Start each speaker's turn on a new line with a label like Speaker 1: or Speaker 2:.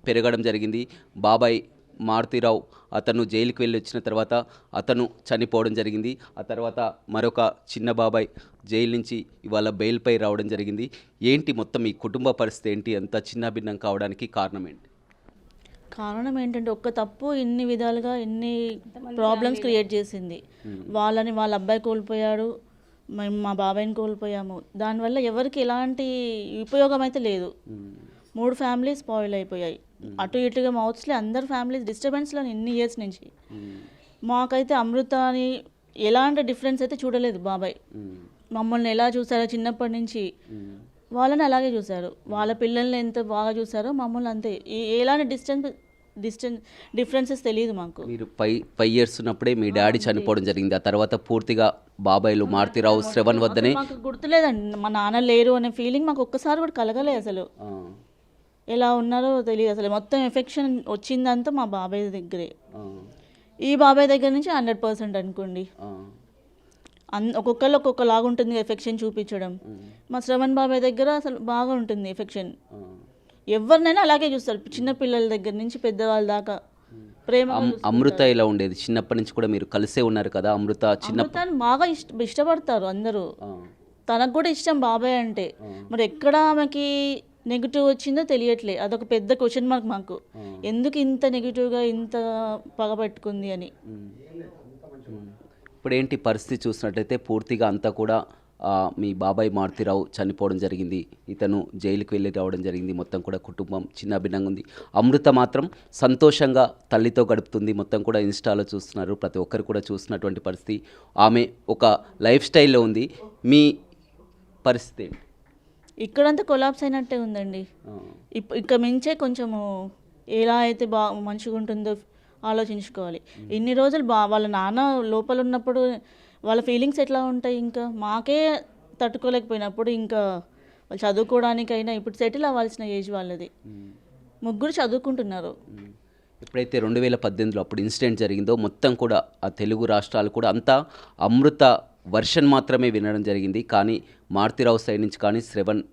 Speaker 1: పెరగడం జరిగింది. బాబాయ్ మారుతీరావు అతను జైలుకి వెళ్ళి వచ్చిన తర్వాత అతను చనిపోవడం జరిగింది. ఆ తర్వాత మరొక చిన్న బాబాయ్ జైలు నుంచి ఇవాళ బెయిల్పై రావడం జరిగింది. ఏంటి మొత్తం ఈ కుటుంబ పరిస్థితి ఏంటి? అంత చిన్నాభిన్నం కావడానికి కారణం ఏంటి?
Speaker 2: కారణం ఏంటంటే ఒక్క తప్పు ఇన్ని విధాలుగా ఇన్ని ప్రాబ్లమ్స్ క్రియేట్ చేసింది. వాళ్ళని వాళ్ళ అబ్బాయి కోల్పోయాడు, మేము మా బాబాయ్ని కోల్పోయాము. దానివల్ల ఎవరికి ఎలాంటి ఉపయోగం అయితే లేదు. 3 ఫ్యామిలీస్ స్పాయిల్ అయిపోయాయి. అటు ఇటుగా మౌత్స్లే అందరు ఫ్యామిలీస్ డిస్టర్బెన్స్లో ఇన్ని ఇయర్స్ నుంచి. మాకైతే అమృత అని ఎలాంటి డిఫరెన్స్ అయితే చూడలేదు బాబాయ్. మమ్మల్ని ఎలా చూసారో చిన్నప్పటి నుంచి వాళ్ళని అలాగే చూశారు. వాళ్ళ పిల్లల్ని ఎంత బాగా చూసారో మమ్మల్ని అంతే. ఎలాంటి డిఫరెన్సెస్ తెలియదు మాకు.
Speaker 1: మీరు 5 ఇయర్స్ ఉన్నప్పుడే మీ డాడీ చనిపోవడం జరిగింది. ఆ తర్వాత పూర్తిగా బాబాయ్లు మారుతీరావు, శ్రవణ్ వద్దనే.
Speaker 2: మాకు గుర్తులేదండి, మా నాన్న లేరు అనే ఫీలింగ్ మాకు ఒక్కసారి కూడా కలగలేదు. అసలు ఎలా ఉన్నారో తెలియదు. అసలు మొత్తం ఎఫెక్షన్ వచ్చిందంతా మా బాబాయ్ దగ్గరే. ఈ బాబాయ్ దగ్గర నుంచి 100% అనుకోండి. ఒక్కొక్కరు ఒక్కొక్కలాగా ఉంటుంది ఎఫెక్షన్ చూపించడం. మా శ్రవణ్ బాబాయ్ దగ్గర అసలు బాగా ఉంటుంది ఎఫెక్షన్. ఎవరినైనా అలాగే చూస్తారు, చిన్న పిల్లల దగ్గర నుంచి పెద్దవాళ్ళ దాకా ప్రేమ.
Speaker 1: అమృత ఎలా ఉండేది? చిన్నప్పటి నుంచి కూడా మీరు కలిసే ఉన్నారు కదా. అమృతని
Speaker 2: బాగా ఇష్టపడతారు అందరూ. తనకు కూడా ఇష్టం బాబాయ్ అంటే. మరి ఎక్కడ ఆమెకి నెగిటివ్ వచ్చిందో తెలియట్లే. అదొక పెద్ద క్వశ్చన్ మార్క్ మాకు. ఎందుకు ఇంత నెగిటివ్గా ఇంత పగబెట్టుకుంది అని.
Speaker 1: ఇప్పుడు ఏంటి పరిస్థితి చూసినట్లయితే పూర్తిగా అంతా కూడా మీ బాబాయ్ మారుతీరావు చనిపోవడం జరిగింది. ఇతను జైలుకి వెళ్ళి రావడం జరిగింది. మొత్తం కూడా కుటుంబం చిన్న భిన్నంగా ఉంది. అమృత మాత్రం సంతోషంగా తల్లితో గడుపుతుంది. మొత్తం కూడా ఇన్స్టాలో చూస్తున్నారు, ప్రతి ఒక్కరు కూడా చూస్తున్నటువంటి పరిస్థితి. ఆమె ఒక లైఫ్ స్టైల్లో ఉంది. మీ పరిస్థితి ఏంటి?
Speaker 2: ఇక్కడంతా కొలాప్స్ అయినట్టే ఉందండి. ఇక మించే కొంచెము ఎలా అయితే మంచిగా ఉంటుందో ఆలోచించుకోవాలి. ఇన్ని రోజులు వాళ్ళ నాన్న లోపల ఉన్నప్పుడు వాళ్ళ ఫీలింగ్స్ ఎట్లా ఉంటాయి, ఇంకా మాకే తట్టుకోలేకపోయినప్పుడు ఇంకా వాళ్ళు చదువుకోవడానికైనా ఇప్పుడు సెటిల్ అవ్వాల్సిన ఏజ్ వాళ్ళది. ముగ్గురు చదువుకుంటున్నారు.
Speaker 1: ఎప్పుడైతే 2018లో అప్పుడు ఇన్సిడెంట్ జరిగిందో మొత్తం కూడా ఆ తెలుగు రాష్ట్రాలు కూడా అంతా అమృత వర్షన్ మాత్రమే వినడం జరిగింది. కానీ మారుతీరావు సైడ్ నుంచి కానీ శ్రవణ్